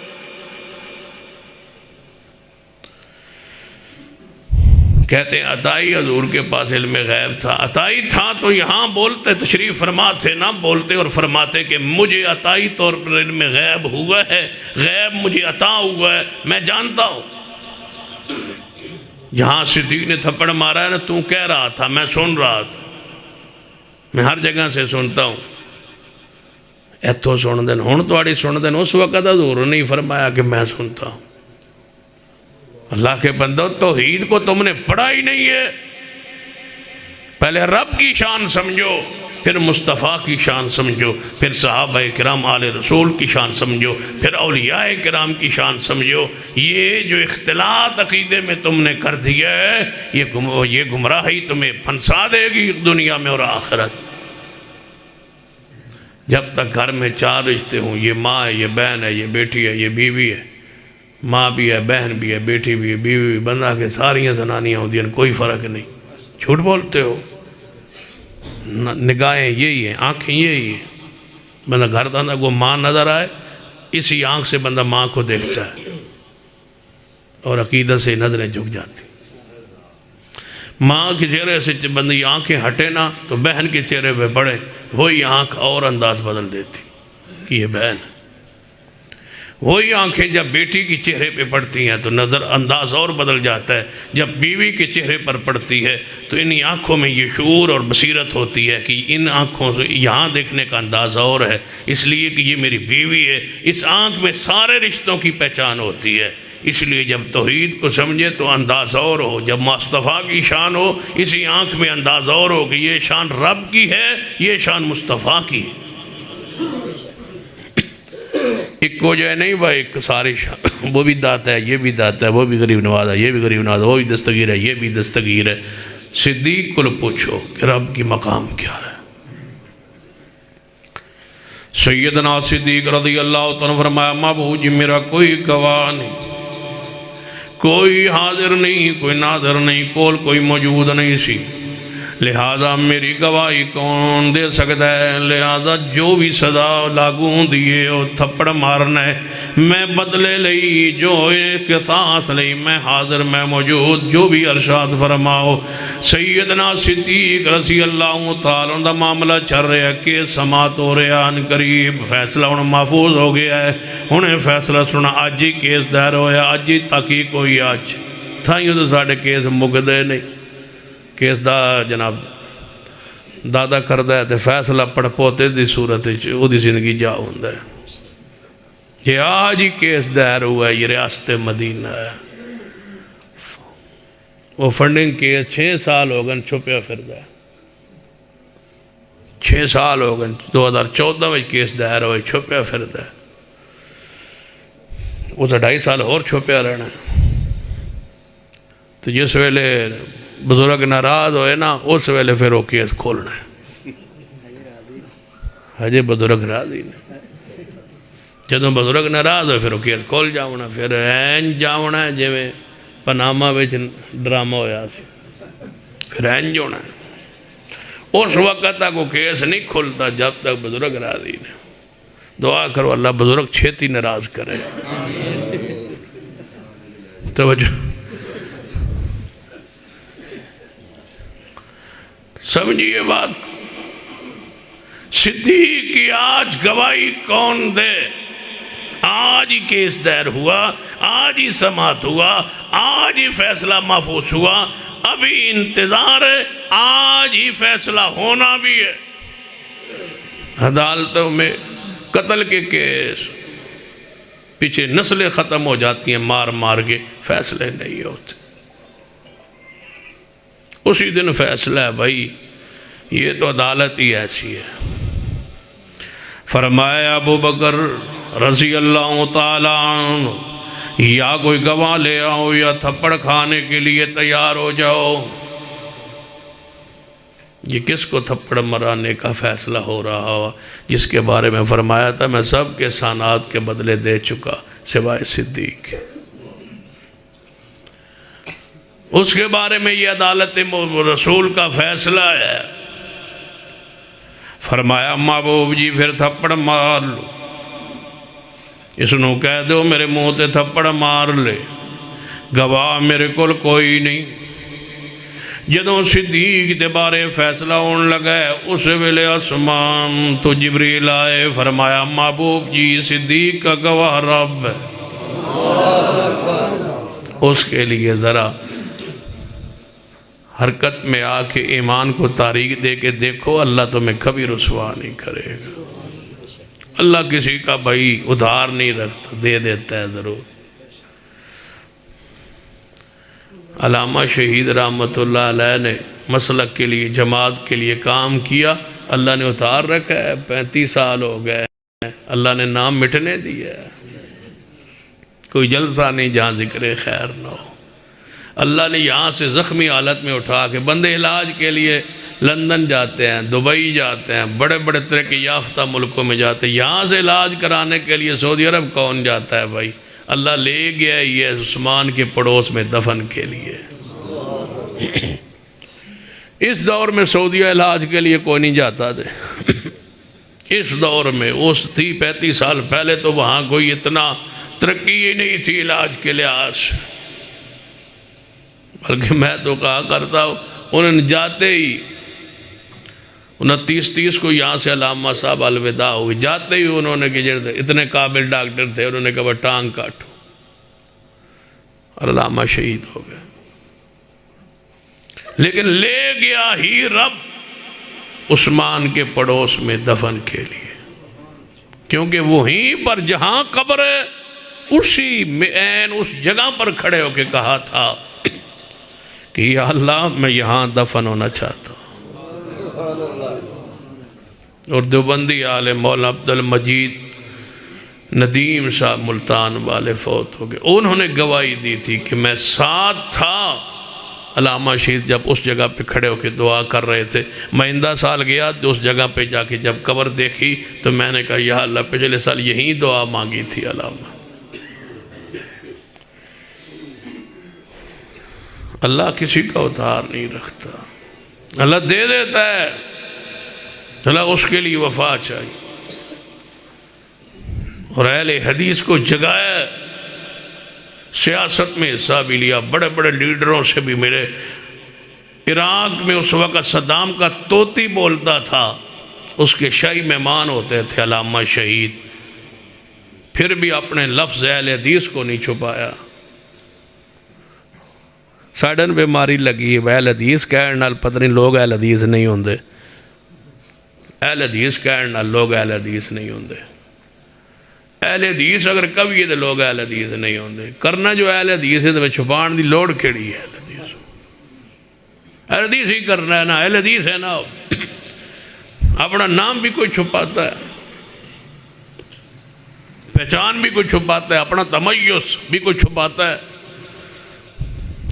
[SPEAKER 1] کہتے ہیں عطائی حضور کے پاس علم غیب تھا، عطائی تھا تو یہاں بولتے، تشریف فرما تھے، نہ بولتے اور فرماتے کہ مجھے عطائی طور پر علم غیب ہوا ہے، غیب مجھے عطا ہوا ہے، میں جانتا ہوں۔ جہاں صدیق نے تھپڑ مارا ہے نا، تو کہہ رہا تھا، میں سن رہا تھا، میں ہر جگہ سے سنتا ہوں۔ ایتھو سن دین، ہون توڑی سن دین، اس وقت حضور نہیں فرمایا کہ میں سنتا ہوں۔ اللہ کے بندو، توحید کو تم نے پڑھا ہی نہیں ہے۔ پہلے رب کی شان سمجھو، پھر مصطفیٰ کی شان سمجھو، پھر صحابہ کرام آل رسول کی شان سمجھو، پھر اولیاء کرام کی شان سمجھو۔ یہ جو اختلاط عقیدے میں تم نے کر دیا ہے، یہ گمراہی تمہیں پھنسا دے گی دنیا میں اور آخرت۔ جب تک گھر میں چار رشتے ہوں، یہ ماں ہے، یہ بہن ہے، یہ بیٹی ہے، یہ بیوی ہے، ماں بھی ہے، بہن بھی ہے، بیٹی بھی ہے، بیوی بھی، بندہ کے ساریاں زنانیاں ہوتی ہیں، کوئی فرق نہیں۔ جھوٹ بولتے ہو، نگاہیں یہی ہیں، آنکھیں یہی ہیں۔ بندہ گھر داندہ کو ماں نظر آئے، اسی آنکھ سے بندہ ماں کو دیکھتا ہے اور عقیدت سے نظریں جھک جاتی۔ ماں کے چہرے سے بندی آنکھیں ہٹے نا تو بہن کے چہرے پہ پڑے، وہی آنکھ اور انداز بدل دیتی کہ یہ بہن ہے۔ وہی آنکھیں جب بیٹی کی چہرے پہ پڑتی ہیں تو نظر انداز اور بدل جاتا ہے، جب بیوی کے چہرے پر پڑتی ہے تو انہی آنکھوں میں یہ شعور اور بصیرت ہوتی ہے کہ ان آنکھوں سے یہاں دیکھنے کا انداز اور ہے، اس لیے کہ یہ میری بیوی ہے۔ اس آنکھ میں سارے رشتوں کی پہچان ہوتی ہے، اس لیے جب توحید کو سمجھے تو انداز اور ہو، جب مصطفیٰ کی شان ہو اسی آنکھ میں انداز اور ہو کہ یہ شان رب کی ہے، یہ شان مصطفیٰ کی ہے۔ ایک وجہ نہیں بھائی، ایک ساری شان، وہ بھی داتا ہے، یہ بھی داتا ہے، وہ بھی غریب نواز ہے، یہ بھی غریب نواز ہے، وہ بھی دستگیر ہے، یہ بھی دستگیر ہے۔ صدیق کو پوچھو کہ رب کی مقام کیا ہے۔ سیدنا صدیق رضی اللہ تعالیٰ فرمایا، محبوب جی میرا کوئی گواہ نہیں، کوئی حاضر نہیں، کوئی ناظر نہیں، کوئی موجود نہیں سی، لہذا میری گواہی کون دے سکتا ہے؟ لہذا جو بھی سزا لاگو دیئے اور تھپڑ مارنا ہے، میں بدلے لئی، جو قصاص لئی، میں حاضر، میں موجود، جو بھی ارشاد فرماؤ۔ سیدنا صدیق رضی اللہ تعالیٰ دا معاملہ چل رہا ہے کہ سماعت ہو رہا ان قریب، فیصلہ انہیں محفوظ ہو گیا ہے، انہیں فیصلہ سنا، آج ہی کیس دائر ہویا، آج ہی تحقیق ہوئی، آج تھائیوں تو ساڑھے کیس مقدے نہیں، کیس دا جناب دادا کردہ ہے تے فیصلہ پڑھ پوتے دی صورت او دی زندگی جا ہوندہ ہے۔ یہ آج ہی کیس دائر ہوا ہے، یہ ریاست مدینہ ہے۔ وہ فنڈنگ کیس 6 سال ہو گئے چھپیا پھردہ ہے، 6 سال ہو گئے، 2014 میں کیس دائر ہوئے چھپیا پھردہ ہے۔ وہ تو 2.5 سال اور چھپیا رہنا ہے۔ تو جس ویلے بزرگ ناراض ہوئے نا، اس ویلے پھر وہ کیس کھولنا ہے۔ حجی بزرگ راضی نے جدوں بزرگ ناراض ہوئے پھر وہ کیس کھول جاؤنا، پھر این جاؤنا ہے جی میں پناما وچ ڈرامہ ہویا سی، پھر این جونا ہے۔ اس وقت تک وہ کیس نہیں کھلتا جب تک بزرگ راضی نے۔ دعا کرو اللہ بزرگ چھیتی ناراض کرے۔ توجہ سمجھئے بات کو۔ صدیق کی آج گواہی کون دے؟ آج ہی کیس دائر ہوا، آج ہی سماعت ہوا، آج ہی فیصلہ محفوظ ہوا، ابھی انتظار ہے، آج ہی فیصلہ ہونا بھی ہے۔ عدالتوں میں قتل کے کیس پیچھے نسلیں ختم ہو جاتی ہیں، مار مار کے فیصلے نہیں ہوتے۔ اسی دن فیصلہ ہے بھائی، یہ تو عدالت ہی ایسی ہے۔ فرمایا ابو بکر رضی اللہ تعالیٰ عنہ یا کوئی گواہ لے آؤ یا تھپڑ کھانے کے لیے تیار ہو جاؤ۔ یہ کس کو تھپڑ مرانے کا فیصلہ ہو رہا ہوا، جس کے بارے میں فرمایا تھا میں سب کے احسانات کے بدلے دے چکا سوائے صدیق۔ اس کے بارے میں یہ عدالت رسول کا فیصلہ ہے۔ فرمایا محبوب جی پھر تھپڑ مار لو، اس نو کہہ دو میرے منہ تے تھپڑ مار لے، گواہ میرے کول کوئی نہیں۔ جدوں صدیق دے بارے فیصلہ ہون لگا ہے، اس ویلے آسمان تو جبریل آئے، فرمایا محبوب جی صدیق کا گواہ رب ہے، اس کے لیے ذرا حرکت میں آ کے ایمان کو تاریخ دے کے دیکھو، اللہ تمہیں کبھی رسوا نہیں کرے گا۔ اللہ کسی کا بھائی ادھار نہیں رکھتا، دے دیتا ہے ضرور۔ علامہ شہید رحمت اللہ علیہ نے مسلک کے لیے جماعت کے لیے کام کیا، اللہ نے اتار رکھا ہے، 35 سال ہو گئے ہیں، اللہ نے نام مٹنے دیا ہے۔ کوئی جلسہ نہیں جہاں ذکر خیر نہ ہو۔ اللہ نے یہاں سے زخمی حالت میں اٹھا کے بندے علاج کے لیے لندن جاتے ہیں، دبئی جاتے ہیں، بڑے بڑے ترقی یافتہ ملکوں میں جاتے ہیں، یہاں سے علاج کرانے کے لیے سعودی عرب کون جاتا ہے بھائی؟ اللہ لے گیا یہ عثمان کے پڑوس میں دفن کے لیے۔ اس دور میں سعودیہ علاج کے لیے کوئی نہیں جاتا تھے، اس دور میں اس تھی 35 سال پہلے تو وہاں کوئی اتنا ترقی ہی نہیں تھی علاج کے لحاظ سے، بلکہ میں تو کہا کرتا ہوں انہوں نے جاتے ہی 29-30 کو یہاں سے علامہ صاحب الوداع ہوئی، جاتے ہی انہوں نے اتنے قابل ڈاکٹر تھے، انہوں نے کہا ٹانگ کاٹو، اور علامہ شہید ہو گئے۔ لیکن لے گیا ہی رب عثمان کے پڑوس میں دفن کے لیے، کیونکہ وہیں پر جہاں قبر ہے اسی میں اس جگہ پر کھڑے ہو کے کہا تھا کہ یا اللہ میں یہاں دفن ہونا چاہتا ہوں۔ اور دیوبندی عالم مولانا عبد المجید ندیم صاحب ملتان والے فوت ہو گئے، انہوں نے گواہی دی تھی کہ میں ساتھ تھا علامہ شہید جب اس جگہ پہ کھڑے ہو کے دعا کر رہے تھے۔ میں آئندہ سال گیا تو اس جگہ پہ جا کے جب قبر دیکھی تو میں نے کہا یا اللہ پچھلے سال یہی دعا مانگی تھی علامہ۔ اللہ کسی کا ادھار نہیں رکھتا، اللہ دے دیتا ہے، اللہ اس کے لیے وفا چاہیے۔ اور اہل حدیث کو جگایا، سیاست میں حصہ بھی لیا، بڑے بڑے لیڈروں سے بھی ملے۔ عراق میں اس وقت صدام کا طوطی بولتا تھا، اس کے شاہی مہمان ہوتے تھے علامہ شہید، پھر بھی اپنے لفظ اہل حدیث کو نہیں چھپایا۔ سڈن بیماری لگی ہے اہل حدیث کہنے نال پتہ نہیں لوگ اہل حدیث نہیں ہوندے، اہل حدیث کہنے نال لوگ اہل حدیث نہیں ہوندے، اہل حدیث اگر کبھی تو لوگ اہل حدیث نہیں ہوندے، کرنا جو اہل حدیث ہے تو چھپان دی لوڑ کیڑی ہے؟ اہل حدیث ہی کرنا ہے نا، اہل حدیث ہے نا۔ اپنا نام بھی کوئی چھپاتا ہے، پہچان بھی کوئی چھپاتا ہے، اپنا تمیز بھی کوئی چھپاتا ہے۔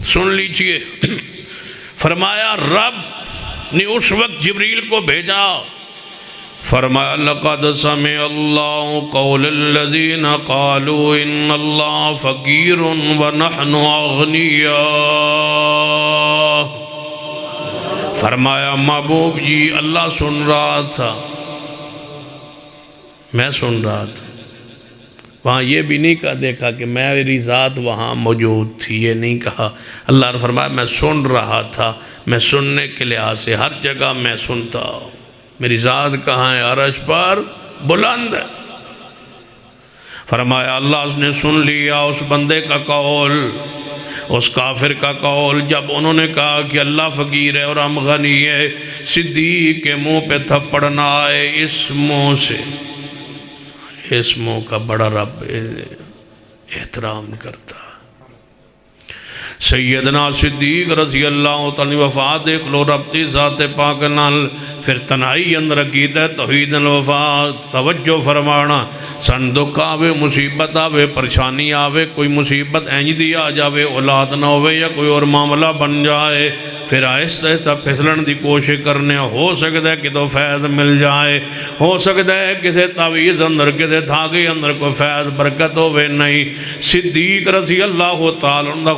[SPEAKER 1] سن لیجئے، فرمایا رب نے اس وقت جبریل کو بھیجا، فرمایا لقد سمع اللہ قول الذین قالوا ان اللہ فقیر ونحن اغنیاء۔ فرمایا محبوب جی اللہ سن رہا تھا، میں سن رہا تھا، وہاں یہ بھی نہیں کہا دیکھا کہ میری ذات وہاں موجود تھی، یہ نہیں کہا۔ اللہ نے فرمایا میں سن رہا تھا، میں سننے کے لحاظ سے ہر جگہ میں سنتا ہوں، میری ذات کہاں ہے؟ عرش پر بلند ہے۔ فرمایا اللہ نے سن لیا اس بندے کا قول، اس کافر کا قول، جب انہوں نے کہا کہ اللہ فقیر ہے اور ہم غنی ہے، صدیق کے منہ پہ تھپڑ نہ آئے اس منہ سے، اس منہ کا بڑا رب احترام کرتا۔ سیدنا صدیق رضی اللہ تعالی وفات دیکھ لو ربطی ذات پاک نال پھر تنہائی اندر عقیدہ توحید الوفات توجہ فرمانا سن دکھ آوے مصیبت آوے پریشانی آوے کوئی مصیبت اینج دی آ جاوے اولاد نہ ہوئے یا کوئی اور معاملہ بن جائے پھر آہستہ آہستہ پھسلن دی کوشش کرنے ہو سکتا ہے کہ تو فیض مل جائے ہو سکتا ہے کسی تعویذ اندر کسی دھاگے اندر کوئی فیض برکت ہوئے نہیں صدیق رضی اللہ تعالیٰ عنہ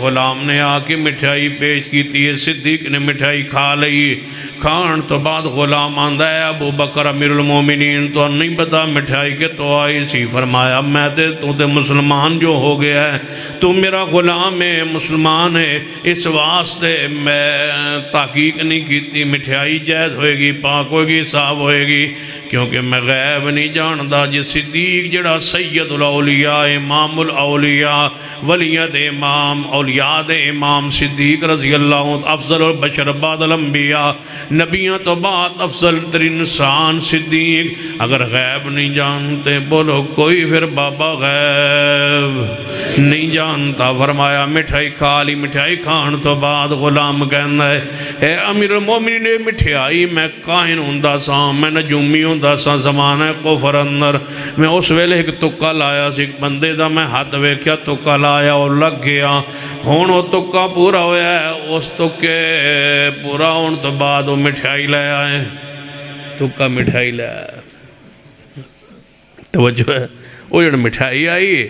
[SPEAKER 1] غلام نے آ کے مٹھائی پیش کی تھی صدیق نے مٹھائی کھا لئی کھان تو بعد غلام آندہ ہے ابو بکر امیر المومنین تو نہیں پتا مٹھائی کے تو آئی سی فرمایا میں تو مسلمان جو ہو گیا ہے تو میرا غلام ہے مسلمان ہے اس واسطے میں تحقیق نہیں کیتی مٹھائی جائز ہوئے گی پاک ہوئے گی صاف ہوئے گی کیونکہ میں غیب نہیں جاندہ جس صدیق جڑا سید الاولیاء امام الاولیاء ولیت امام اولیاء امام صدیق رضی اللہ افضل البشر بعد الانبیاء نبیوں تو بعد افضل ترین انسان صدیق اگر غیب نہیں جانتے بولو کوئی پھر بابا غیب نہیں جانتا فرمایا مٹھائی کھا لی مٹھائی کھان تو بعد غلام کہنا ہے اے امیر المومنین نے مٹھائی میں کائن ہوندہ سا میں نجومی ہوندہ سا زمانہ کفر اندر میں اس ویلے ایک تکا لایا سی ایک بندے دا میں ہاتھ ویکھیا تکا لایا اور لگ گیا ہون وہ تکا پورا ہویا ہے اس تکے پورا ہون تو بعد وہ مٹھائی لے آئے تکا مٹھائی لے آئے توجہ ہے وہ جڑا مٹھائی آئی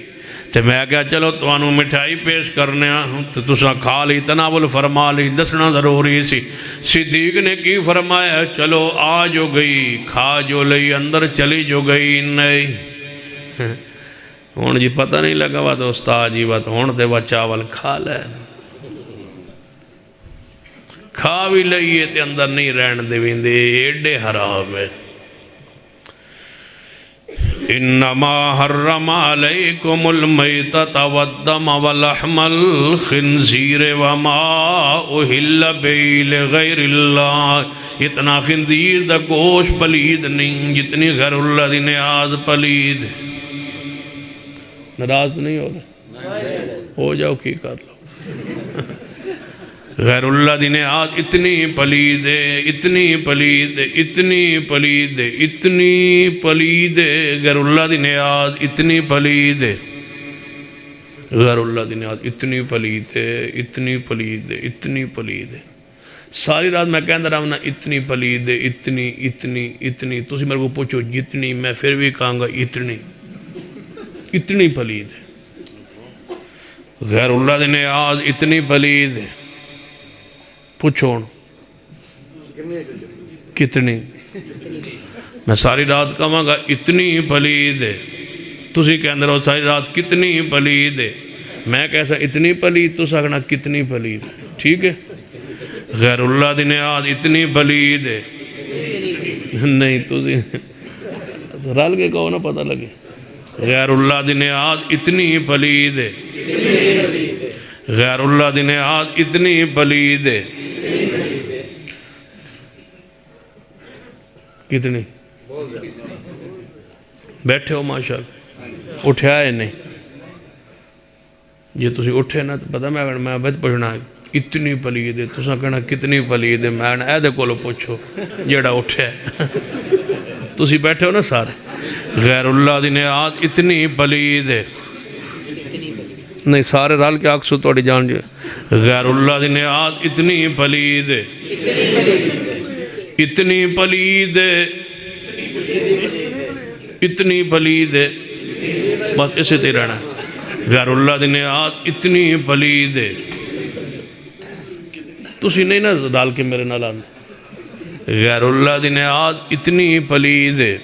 [SPEAKER 1] تو میں کہا چلو توانو مٹھائی پیش کرنے تو تسا کھا لی تناول فرما لی دسنا ضروری سی صدیق نے کی فرمایا چلو آ جو گئی کھا جو لئی اندر چلی جو گئی نہیں ہون جی پتہ نہیں لگا وا تو استاد جی بات ہون تے وہ چاول کھا لے کھا بھی لئیے تے اندر نہیں رہن دے ویندے ایڈے حرام ہے انما حرم علیکم المیتۃ والدم ولحم الخنزیر وما اہل به لغیر اللہ اتنا خنزیر دا گوشت پلید نہیں جتنی غیر اللہ دی نیاز پلید ناراض نہیں ہو رہا ہو جاؤ کی کر لو غیر اللہ دی نیاز اتنی پلید ہے اتنی پلید ہے اتنی پلید ہے اتنی پلید ہے غیر اللہ دی نیاز اتنی پلید ہے غیر اللہ دی نیاز اتنی پلید ہے اتنی پلید ہے اتنی پلید ہے ساری رات میں کہندہ رہا ہوں نا اتنی پلید ہے اتنی اتنی اتنی تو اسی میرے کو پوچھو جتنی میں پھر بھی کہاں گا اتنی پلید ہے غیر اللہ دی نیاز اتنی پلید ہے پوچھو کتنی میں ساری رات کہاں گا اتنی پلید ہے تسی کہندہ رہو ساری رات کتنی پلید ہے میں کیسا اتنی پلید تو سکنا کتنی پلید ٹھیک ہے غیر اللہ دی نیاز اتنی پلید ہے نہیں تسی رال کے کہو نا پتہ لگے غیر اللہ دی نیاز اتنی پلید ہے غیر اللہ دی نیاز اتنی پلید ہے کتنی بیٹھے ہو ماشاءاللہ اٹھے آئے نہیں یہ تسی اٹھے نا تو پتہ میں بیت پوچھنا اتنی پلید ہے تسا کہنا کتنی پلید ہے میں اے دے کولو پوچھو جیڑا اٹھے تسی بیٹھے ہو نا سارے غیر اللہ دی نیاز اتنی پلید ہے نہیں سارے رال کے آکسو توڑی جان جائے غیر اللہ دی نیاز اتنی پلید ہے اتنی پلید ہے اتنی پلید ہے بس اسے تے رہنا غیر اللہ دی نیاز اتنی پلید ہے تسی نہیں نا ڈال کے میرے نال آنے غیر اللہ دی نیاز اتنی پلید ہے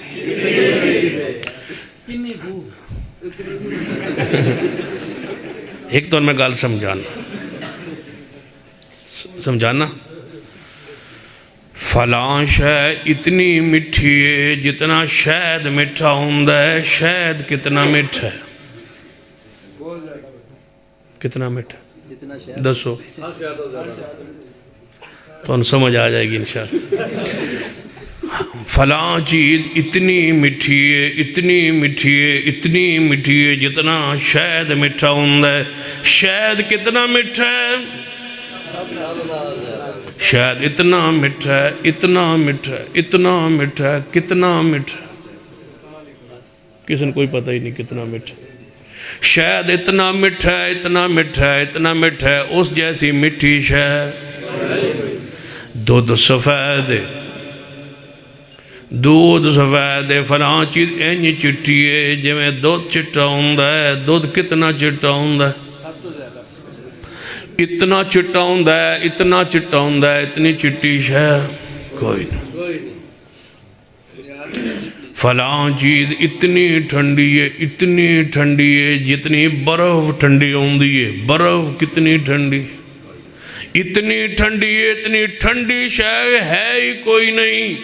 [SPEAKER 1] ایک تو میں گال سمجھانا فلاں شے اتنی مٹھی ہے جتنا شہد مٹھا ہوندہ ہے شہد کتنا مٹھا ہے کتنا مٹھا دسو تو ان سمجھ آ جائے گی انشاءاللہ فلاں چیز اتنی میٹھی ہے، اتنی میٹھی ہے، اتنی میٹھی ہے جتنا شہد میٹھا ہوتا ہے۔ شہد کتنا میٹھا ہے؟ شہد اتنا میٹھا ہے، اتنا میٹھا ہے، اتنا میٹھا ہے، کتنا میٹھا ہے، کسی نے کوئی پتہ ہی نہیں کتنا میٹھا ہے۔ شہد اتنا میٹھا ہے، اتنا میٹھا ہے، اتنا میٹھا ہے، اس جیسی میٹھی شہد دودھ سفید ہے، دودھ سفید ہے، فلاں چیز اینی چٹی ہے جی میں دودھ چٹا ہوندہ ہے۔ دودھ کتنا چٹا ہوندہ ہے؟ اتنا چٹا ہوندہ ہے، اتنا چٹا ہوندہ ہے، اتنی چٹی شہد کوئی نہیں۔ فلاں چیز اتنی ٹھنڈی ہے، اتنی ٹھنڈی ہے جتنی برف ٹھنڈی ہوندی ہے۔ برف کتنی ٹھنڈی، اتنی ٹھنڈی ہے، اتنی ٹھنڈی شے ہے ہی کوئی نہیں۔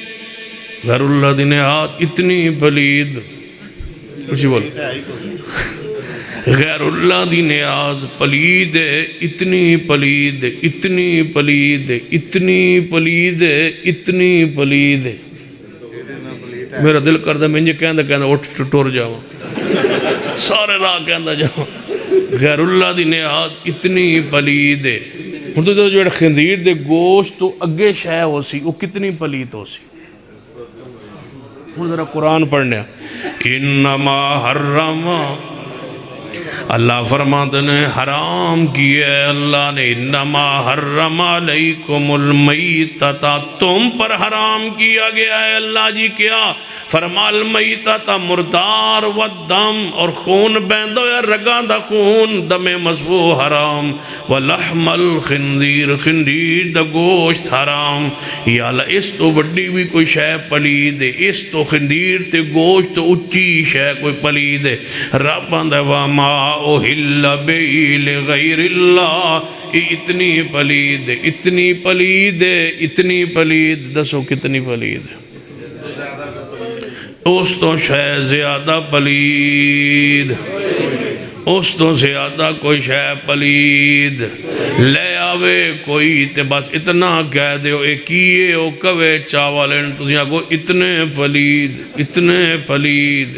[SPEAKER 1] غیر اللہ دی نہاد اتنی پلید، اچھی بول، غیر اللہ دی نیاز پلید ہے، اتنی پلید ہے، اتنی پلید ہے، اتنی پلید ہے، اتنی پلید ہے۔ میرا دل کردہ میں یہ کہندہ کہندہ اٹھ ٹور جاؤں، سارے راہ کہندہ جاؤں۔ غیر اللہ دی نیاز اتنی پلید ہے۔ ہن تو جو خنزیر دے گوشت تو اگے شے ہو سی، وہ کتنی پلید ہو سی۔ ہن ذرا قرآن پڑھنے انما حرم، اللہ فرماتے نے حرام کیا ہے اللہ نے، انما حرم علیکم المیتۃ، تم پر حرام کیا گیا ہے اللہ جی کیا؟ فرما المیتۃ مردار والدم، اور خون بیندو یا رگاں دا خون، دم مسفوح حرام، ولحم الخنزیر، خنزیر دا گوشت حرام۔ یا اللہ اس تو وڈی بھی کوئی شے پلید ہے، اس تو خنزیر تے گوشت تو اچھی شے کوئی پلید ہے۔ رب آندہ وما اوہل بی لغیر اللہ، اتنی پلید ہے، اتنی پلید ہے، اتنی پلید، دسو کتنی پلید ہے؟ اس تو شے زیادہ پلید، اس تو زیادہ کوئی شے پلید لے آوے کوئی تے بس اتنا کہہ دے اے کیے او کوے چاوالن، تُجھے کو اتنے پلید، اتنے پلید،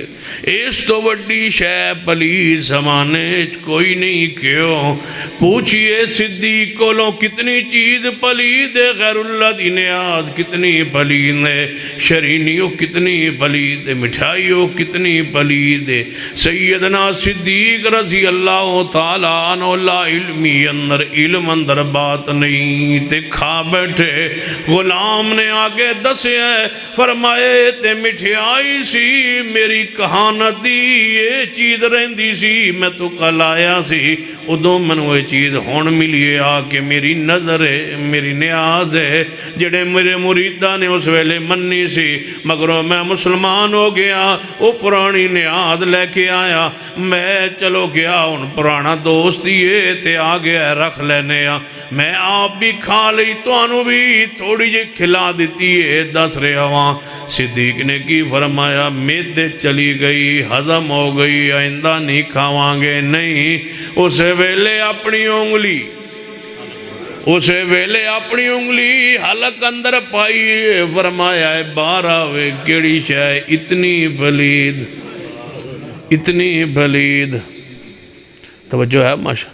[SPEAKER 1] اس تو وڈی شے پلید زمانے کوئی نہیں کیوں؟ پوچھئے صدیق کولوں کتنی چیز پلید ہے، غیر اللہ دی نیاز کتنی پلید ہے، شرینیوں کتنی پلید ہے، مٹھائیوں کتنی پلید ہے۔ سیدنا صدیق رضی اللہ تعالیٰ عنہ لا علمی اندر علم اندر بات نہیں تے کھا بیٹھے، غلام نے آگے دسے ہے فرمائے تے مٹھائی سی میری کہانت دی یہ چیز رہندی سی، میں تو کل آیا سی ادوں منو یہ چیز ہون ملیے آ کے میری نظر ہے، میری نیاز ہے جڑے میرے مریدہ نے اس ویلے منی سی، مگر میں مسلمان ہو گیا، وہ پرانی نیاز لے کے آیا، میں چلو گیا ان پرانا دوستی ہے تے آگے رکھ لینے میں آپ بھی کھا لی تو انہوں بھی تھوڑی جے کھلا دیتی ہے دس رہے ہواں۔ صدیق نے کی فرمایا میدے چلی گئی، ہضم ہو گئی، آئندہ نہیں کھاواں گے نہیں۔ اسے ویلے اپنی انگلی، اسے ویلے اپنی انگلی حلق اندر پائی، فرمایا ہے باراوے کیڑی شے اتنی پلید، اتنی پلید، توجہ ہے ماشاءاللہ۔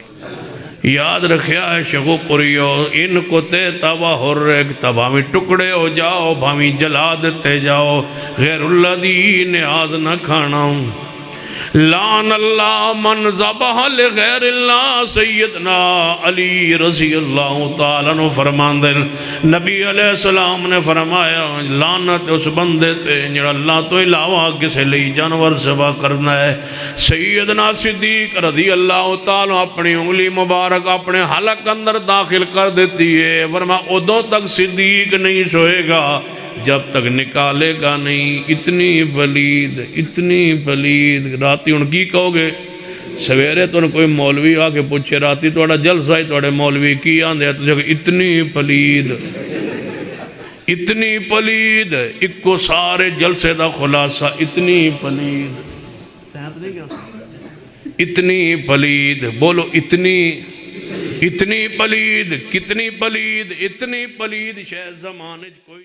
[SPEAKER 1] یاد رکھیا ہے شگو پریو ان کو تے تبا ہرک تبا میں ٹکڑے ہو جاؤ، بھامی جلا دیتے جاؤ، غیر اللہ دی نیاز نہ کھانا۔ لعن اللہ من ذبح لغیر اللہ، سیدنا علی رضی اللہ تعالیٰ عنہ فرمان دیں، نبی علیہ السلام نے فرمایا لعنت اس بندے تے جڑا اللہ تو علاوہ کسے لئی جانور ذبح کرنا ہے۔ سیدنا صدیق رضی اللہ تعالیٰ اپنی انگلی مبارک اپنے حلق اندر داخل کر دیتی ہے، ورنہ ادوں تک صدیق نہیں سوئے گا جب تک نکالے گا نہیں۔ اتنی پلید، اتنی پلید، راتی ان کی کہو گے سویرے تو کوئی مولوی آکے پوچھے راتی توڑا جلسہ ہی توڑے مولوی کی آندے تو جگہ اتنی پلید، اتنی پلید، ایک کو سارے جلسے دا خلاصہ اتنی پلید، اتنی پلید، بولو اتنی، اتنی پلید، کتنی پلید، اتنی پلید شاید زمانے کوئی